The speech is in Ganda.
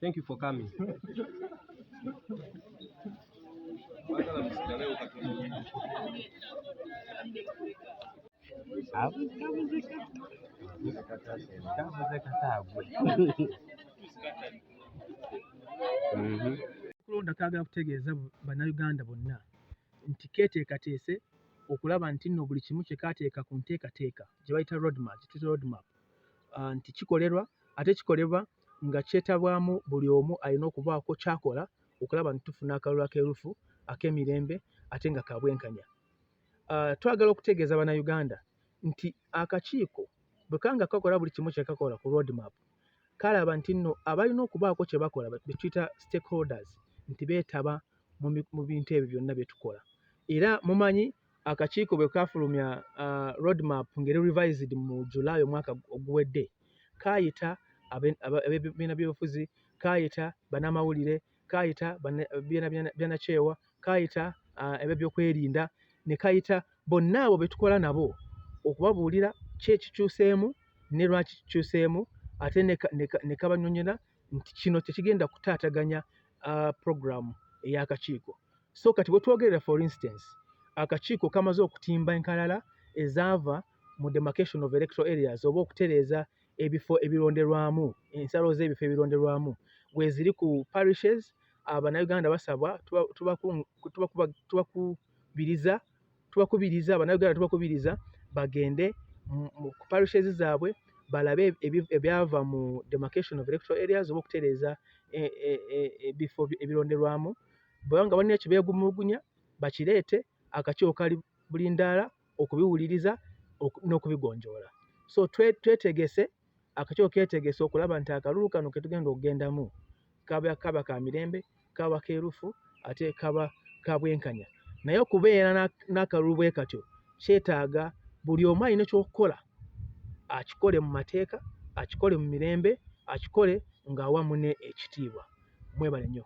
Thank you for coming. Kulonda kaagala kutegeeza bannayuganda bonna nti keeteekateese okulaba nti nno buli kimu kye kaateeka ku nteekateeka gye bayita roadmap nti kikolerwa ate kikolebwa nga kyetabwamu buli omu alina okubaako ky'akola okulaba nti tufuna akalulu akeerufu ak'emirembe ate nga ka bwenkanya. Twagala okutegeeza bannayuganda nti akakiiko bwe kanga kakola buli kimu kye kakola ku roadmap kalaba nti nno abalina okubaako kye bakola be tuyita stakeholders nti beetaba mu bintu ebyo byonna bye tukola. Era mumanyi akakiiko bwe kafulumya roadmap ng'eri revised mu July omwaka oguwedde, kaayita ebibiina by'obufuzi, kaayita bannamawulire, kaayita bannakyewa, kaayita ebyokwerinda, ne kaayita bonna abo be tukola nabo okubabuulira ki ekikyuseemu ne lwaki kikyuseemu, ate ne kabanyonyera nti kino tekigenda kutaataganya programu ey'akakiiko. So kati bwe twogerera for instance, akakiiko kamaze okutimba enkalala ezaava mu demarcation of electoral areas oba okutereeza ebifo ebironderwamu, ensalo z'ebifo ebironderwamu weeziri ku parishes. Bannayuganda basabwa tubakubiriza bagende ku parishes zaabwe balabe ebyava mu demarcation of electoral areas oba okutereeza ebifo ebironderwamu. Bwanga balina kye beegumulugunya bakireete, akakiiko kali bulindaala okubiwuliriza n'okubigonjoola. So twetegese, akakiiko keetegese okulaba nti akalulu kano ke tugenda okugendamu kaba ka mirembe, kaba keerufu ate kaba ka bwenkanya. Naye okubeera n'akalulu bwe katyo kyetaaga buli omu alina ky'okukola akikole mu mateeka, akikole mu mirembe, akikole ng'awa munne ekitiibwa. Mwebale nnyo.